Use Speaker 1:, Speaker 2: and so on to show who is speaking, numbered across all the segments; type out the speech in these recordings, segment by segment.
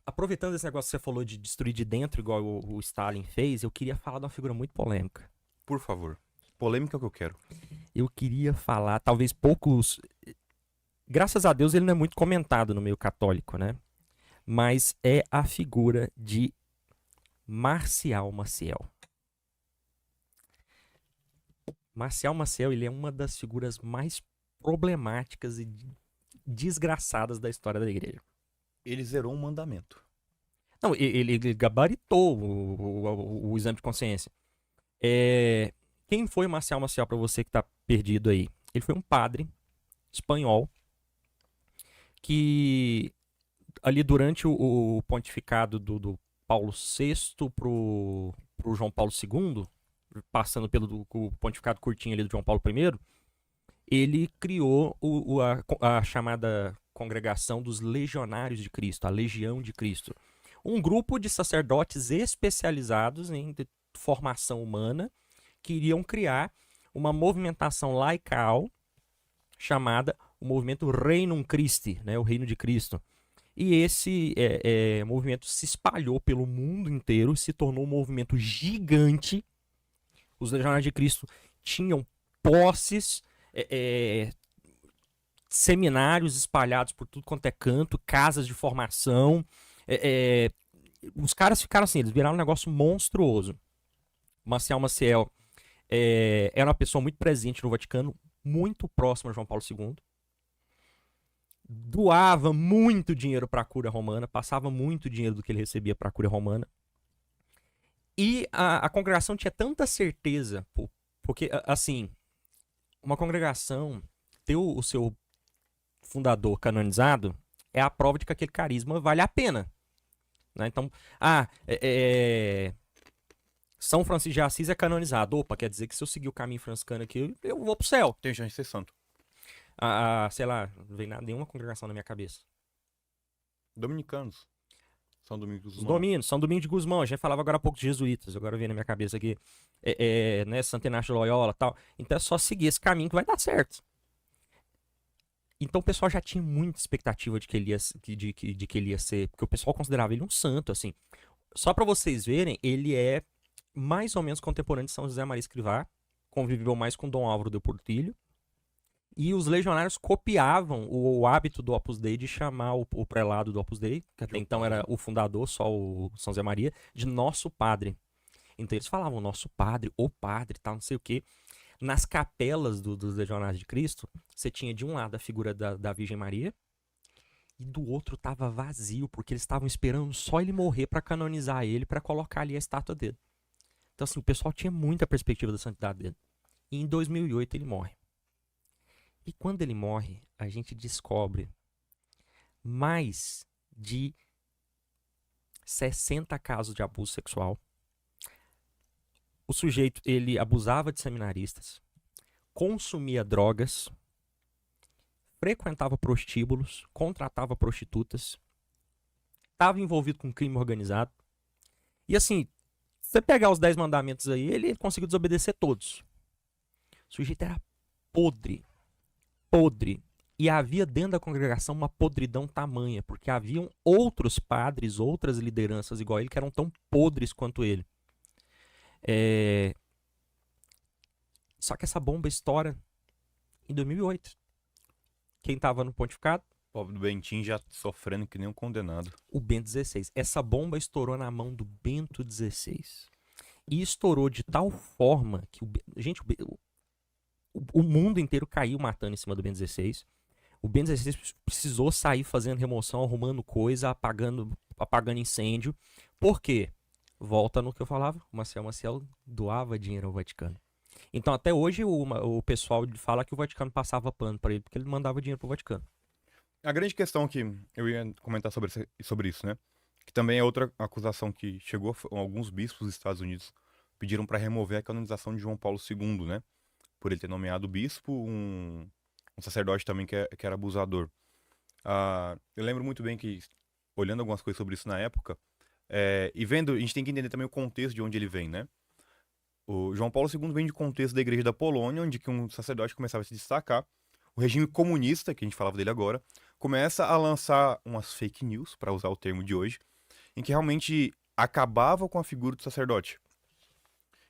Speaker 1: Aproveitando esse negócio que você falou de destruir de dentro, igual o Stalin fez, eu queria falar de uma figura muito polêmica.
Speaker 2: Por favor. Polêmica é o que eu quero.
Speaker 1: Eu queria falar, talvez poucos. Graças a Deus ele não é muito comentado no meio católico, né? Mas é a figura de Marcial Maciel. Marcial Maciel, ele é uma das figuras mais problemáticas e desgraçadas da história da igreja.
Speaker 2: Ele zerou um mandamento.
Speaker 1: Não, ele gabaritou o exame de consciência. Quem foi Marcial Maciel para você que tá perdido aí? Ele foi um padre espanhol que ali durante o pontificado do Paulo VI pro João Paulo II, passando pelo o pontificado curtinho ali do João Paulo I, ele criou a chamada Congregação dos Legionários de Cristo, a Legião de Cristo. Um grupo de sacerdotes especializados em formação humana que iriam criar uma movimentação laical chamada o movimento Regnum Christi, né, o Reino de Cristo. E esse movimento se espalhou pelo mundo inteiro, se tornou um movimento gigante. Os Legionários de Cristo tinham posses, seminários espalhados por tudo quanto é canto, casas de formação. Os caras ficaram assim, eles viraram um negócio monstruoso. Marcial Maciel era uma pessoa muito presente no Vaticano, muito próxima a João Paulo II. Doava muito dinheiro para a Cúria Romana, passava muito dinheiro do que ele recebia para a Cúria Romana. E a congregação tinha tanta certeza, porque, assim, uma congregação ter o seu fundador canonizado é a prova de que aquele carisma vale a pena. Né? Então, São Francisco de Assis é canonizado. Opa, quer dizer que se eu seguir o caminho franciscano aqui, eu vou pro céu.
Speaker 2: Tem chance de ser santo.
Speaker 1: Sei lá, não vem nenhuma congregação na minha cabeça.
Speaker 2: Dominicanos. São Domingos
Speaker 1: Os
Speaker 2: Guzmão.
Speaker 1: Dominos, São Domingos de Guzmão. A gente falava agora há pouco de jesuítas. Agora vem na minha cabeça aqui. Né, Santa Inácio de Loyola e tal. Então é só seguir esse caminho que vai dar certo. Então o pessoal já tinha muita expectativa de que ele ia ser. Porque o pessoal considerava ele um santo, assim. Só para vocês verem, ele é mais ou menos contemporâneo de São José Maria Escrivá. Conviveu mais com Dom Álvaro de Portillo. E os legionários copiavam o hábito do Opus Dei de chamar o prelado do Opus Dei, que até então era o fundador, só o São José Maria, de nosso padre. Então eles falavam nosso padre, o padre, tal, não sei o quê. Nas capelas dos Legionários de Cristo, você tinha de um lado a figura da Virgem Maria e do outro estava vazio, porque eles estavam esperando só ele morrer para canonizar ele, para colocar ali a estátua dele. Então assim, o pessoal tinha muita perspectiva da santidade dele. E em 2008 ele morre. E quando ele morre, a gente descobre mais de 60 casos de abuso sexual. O sujeito, ele abusava de seminaristas, consumia drogas, frequentava prostíbulos, contratava prostitutas, estava envolvido com crime organizado. E assim, se você pegar os 10 mandamentos aí, ele conseguiu desobedecer todos. O sujeito era podre. E havia dentro da congregação uma podridão tamanha, porque haviam outros padres, outras lideranças igual a ele, que eram tão podres quanto ele. Só que essa bomba estoura em 2008. Quem estava no pontificado?
Speaker 2: Pobre do Bentinho já sofrendo que nem um condenado.
Speaker 1: O Bento XVI. Essa bomba estourou na mão do Bento XVI. E estourou de tal forma que, o mundo inteiro caiu matando em cima do Bento XVI. O Bento XVI precisou sair fazendo remoção, arrumando coisa, apagando incêndio. Por quê? Volta no que eu falava. O Marcial Maciel doava dinheiro ao Vaticano. Então até hoje o pessoal fala que o Vaticano passava pano para ele, porque ele mandava dinheiro pro Vaticano.
Speaker 2: A grande questão que eu ia comentar sobre isso, né? Que também é outra acusação que chegou, alguns bispos dos Estados Unidos pediram para remover a canonização de João Paulo II, né? Por ele ter nomeado bispo, um sacerdote também que era abusador. Eu lembro muito bem que, olhando algumas coisas sobre isso na época, e vendo, a gente tem que entender também o contexto de onde ele vem, né? O João Paulo II vem de contexto da Igreja da Polônia, onde que um sacerdote começava a se destacar. O regime comunista, que a gente falava dele agora, começa a lançar umas fake news, para usar o termo de hoje, em que realmente acabava com a figura do sacerdote.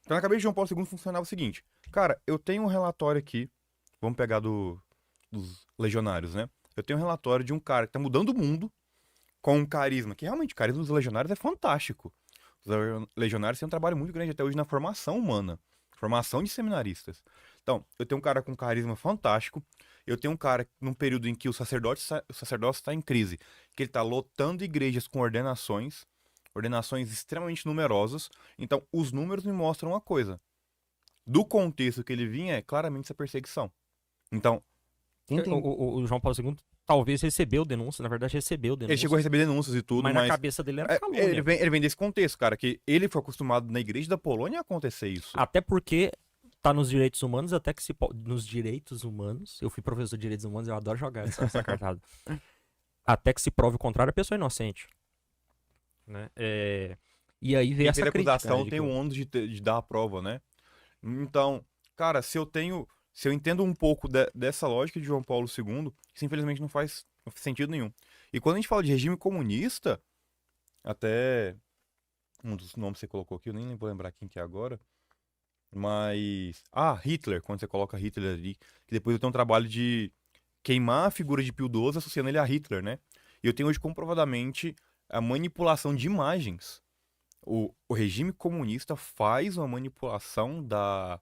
Speaker 2: Então, na cabeça de João Paulo II funcionava o seguinte: cara, eu tenho um relatório aqui, vamos pegar dos legionários, né? Eu tenho um relatório de um cara que tá mudando o mundo com um carisma, que realmente o carisma dos legionários é fantástico. Os legionários têm um trabalho muito grande até hoje na formação humana, formação de seminaristas. Então, eu tenho um cara com carisma fantástico, eu tenho um cara num período em que o sacerdócio está em crise, que ele está lotando igrejas com ordenações extremamente numerosas. Então, os números me mostram uma coisa. Do contexto que ele vinha, é claramente essa perseguição. Então,
Speaker 1: O João Paulo II talvez recebeu denúncia, na verdade recebeu
Speaker 2: ele
Speaker 1: denúncia,
Speaker 2: chegou a receber denúncias e tudo,
Speaker 1: mas na
Speaker 2: mas
Speaker 1: cabeça dele era calúnia.
Speaker 2: ele vem desse contexto, cara, que ele foi acostumado na igreja da Polônia a acontecer isso.
Speaker 1: Até porque tá nos direitos humanos, até que se nos direitos humanos, eu fui professor de direitos humanos, eu adoro jogar essa cartada. Até que se prove o contrário, a pessoa é inocente. Né? E aí veio essa crítica.
Speaker 2: Acusação tem o ônus de dar a prova, né? Então, cara, se eu entendo um pouco dessa lógica de João Paulo II, isso infelizmente não faz sentido nenhum. E quando a gente fala de regime comunista, até um dos nomes que você colocou aqui, eu nem vou lembrar quem que é agora, mas... Hitler, quando você coloca Hitler ali, que depois eu tenho um trabalho de queimar a figura de Pio XII associando ele a Hitler, né? E eu tenho hoje comprovadamente a manipulação de imagens. O regime comunista faz uma manipulação da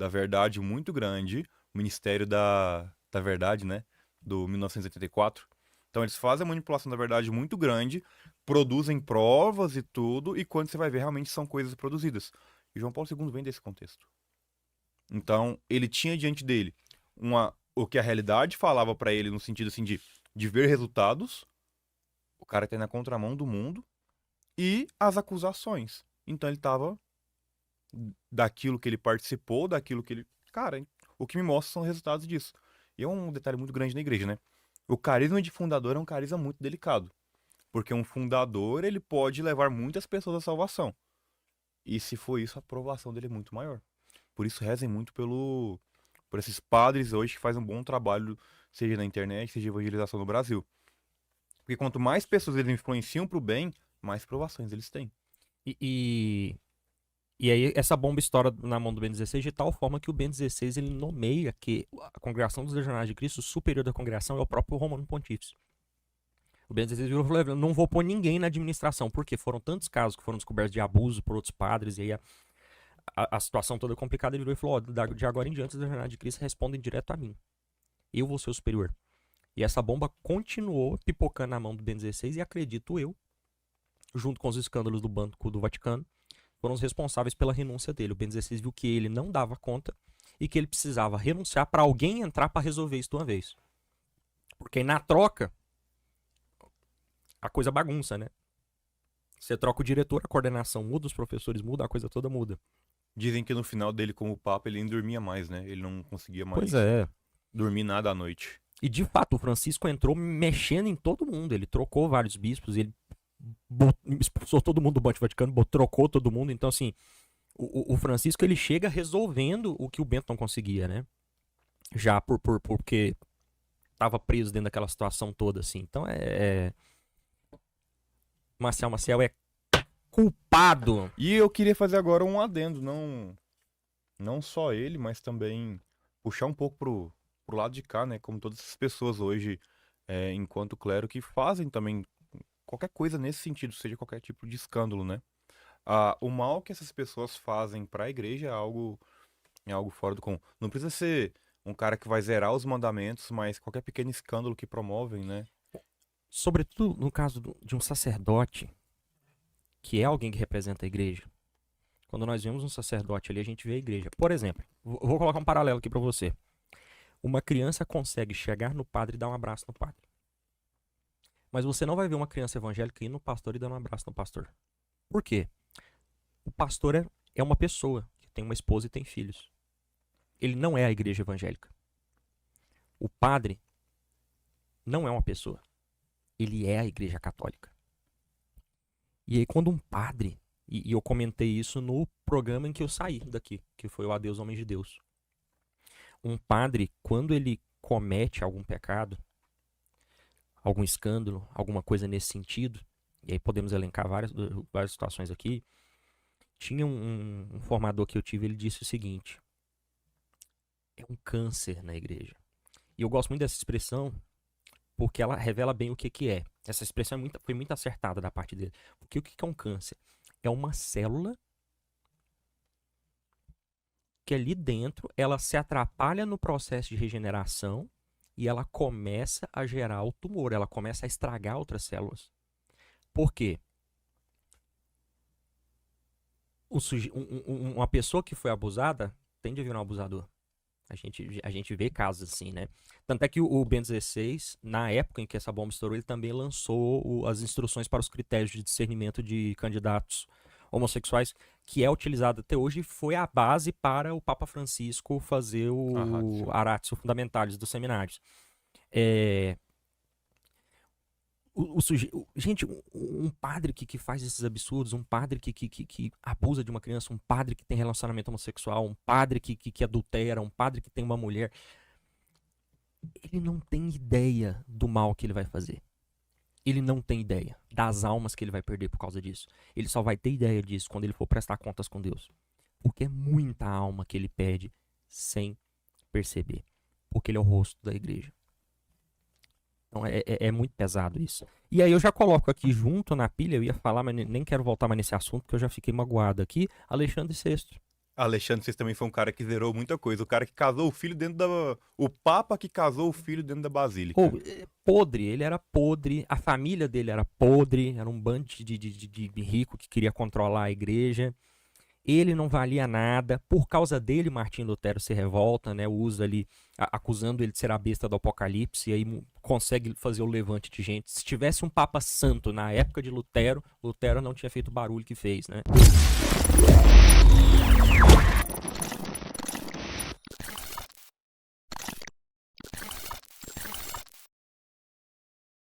Speaker 2: verdade muito grande, o Ministério da Verdade, né, do 1984. Então eles fazem a manipulação da verdade muito grande, produzem provas e tudo, e quando você vai ver, realmente são coisas produzidas. E João Paulo II vem desse contexto. Então, ele tinha diante dele o que a realidade falava para ele no sentido assim de ver resultados, o cara tá na contramão do mundo, e as acusações. Então ele tava daquilo que ele participou, daquilo que ele... Cara, o que me mostra são resultados disso. E é um detalhe muito grande na igreja, né? O carisma de fundador é um carisma muito delicado. Porque um fundador, ele pode levar muitas pessoas à salvação. E se for isso, a aprovação dele é muito maior. Por isso rezem muito por esses padres hoje que fazem um bom trabalho, seja na internet, seja evangelização no Brasil. Porque quanto mais pessoas eles influenciam pro bem, mais provações eles têm.
Speaker 1: E aí essa bomba estoura na mão do Bento XVI de tal forma que o Bento XVI ele nomeia que a congregação dos Legionários de Cristo, o superior da congregação, é o próprio Romano Pontífice. O Bento XVI virou e falou: não vou pôr ninguém na administração, porque foram tantos casos que foram descobertos de abuso por outros padres, e aí a situação toda complicada. Ele virou e falou: de agora em diante os Legionários de Cristo respondem direto a mim. Eu vou ser o superior. E essa bomba continuou pipocando na mão do Bento XVI, e acredito eu, junto com os escândalos do Banco do Vaticano, foram os responsáveis pela renúncia dele. O Bento XVI viu que ele não dava conta e que ele precisava renunciar para alguém entrar para resolver isso de uma vez. Porque aí, na troca, a coisa bagunça, né? Você troca o diretor, a coordenação muda, os professores mudam, a coisa toda muda.
Speaker 2: Dizem que no final dele como Papa ele nem dormia mais, né? Ele não conseguia mais
Speaker 1: Pois é.
Speaker 2: dormir nada à noite.
Speaker 1: E de fato, o Francisco entrou mexendo em todo mundo. Ele trocou vários bispos, ele expulsou todo mundo do Banco Vaticano, trocou todo mundo. Então, assim, o Francisco ele chega resolvendo o que o Bento não conseguia, né? Já porque tava preso dentro daquela situação toda, assim. Então, Maciel é culpado.
Speaker 2: E eu queria fazer agora um adendo, não só ele, mas também puxar um pouco pro lado de cá, né? Como todas essas pessoas hoje, enquanto clero, que fazem também qualquer coisa nesse sentido, seja qualquer tipo de escândalo, né? O mal que essas pessoas fazem para a igreja é algo fora do comum. Não precisa ser um cara que vai zerar os mandamentos, mas qualquer pequeno escândalo que promovem, né?
Speaker 1: Sobretudo no caso de um sacerdote, que é alguém que representa a igreja. Quando nós vemos um sacerdote ali, a gente vê a igreja. Por exemplo, vou colocar um paralelo aqui para você. Uma criança consegue chegar no padre e dar um abraço no padre. Mas você não vai ver uma criança evangélica ir no pastor e dando um abraço no pastor. Por quê? O pastor é uma pessoa que tem uma esposa e tem filhos. Ele não é a igreja evangélica. O padre não é uma pessoa. Ele é a igreja católica. E aí quando um padre, e eu comentei isso no programa em que eu saí daqui, que foi o Adeus Homens de Deus. Um padre, quando ele comete algum pecado, algum escândalo, alguma coisa nesse sentido, e aí podemos elencar várias situações aqui. Tinha um formador que eu tive, ele disse o seguinte: é um câncer na igreja. E eu gosto muito dessa expressão, porque ela revela bem o que é. Essa expressão foi muito acertada da parte dele. Porque o que é um câncer? É uma célula que ali dentro ela se atrapalha no processo de regeneração e ela começa a gerar o tumor, ela começa a estragar outras células. Por quê? Uma pessoa que foi abusada tende a virar um abusador. A gente vê casos assim, né? Tanto é que o Bento XVI, na época em que essa bomba estourou, ele também lançou as instruções para os critérios de discernimento de candidatos homossexuais, que é utilizado até hoje e foi a base para o Papa Francisco fazer o Aratio Fundamentalis dos seminários. Gente, um padre que faz esses absurdos, um padre que abusa de uma criança, um padre que tem relacionamento homossexual, um padre que adultera, um padre que tem uma mulher, ele não tem ideia do mal que ele vai fazer. Ele não tem ideia das almas que ele vai perder por causa disso. Ele só vai ter ideia disso quando ele for prestar contas com Deus. Porque é muita alma que ele perde sem perceber. Porque ele é o rosto da igreja. Então é muito pesado isso. E aí eu já coloco aqui junto na pilha, eu ia falar, mas nem quero voltar mais nesse assunto, porque eu já fiquei magoado aqui, Alexandre VI.
Speaker 2: Alexandre VI também foi um cara que zerou muita coisa. O cara que casou o filho dentro da... O Papa que casou o filho dentro da Basílica.
Speaker 1: Podre, ele era podre, a família dele era podre, era um bando de rico que queria controlar a igreja. Ele não valia nada. Por causa dele, Martinho Lutero se revolta, né? Usa ali, acusando ele de ser a besta do Apocalipse, e aí consegue fazer o levante de gente. Se tivesse um Papa Santo na época de Lutero, Lutero não tinha feito o barulho que fez, né?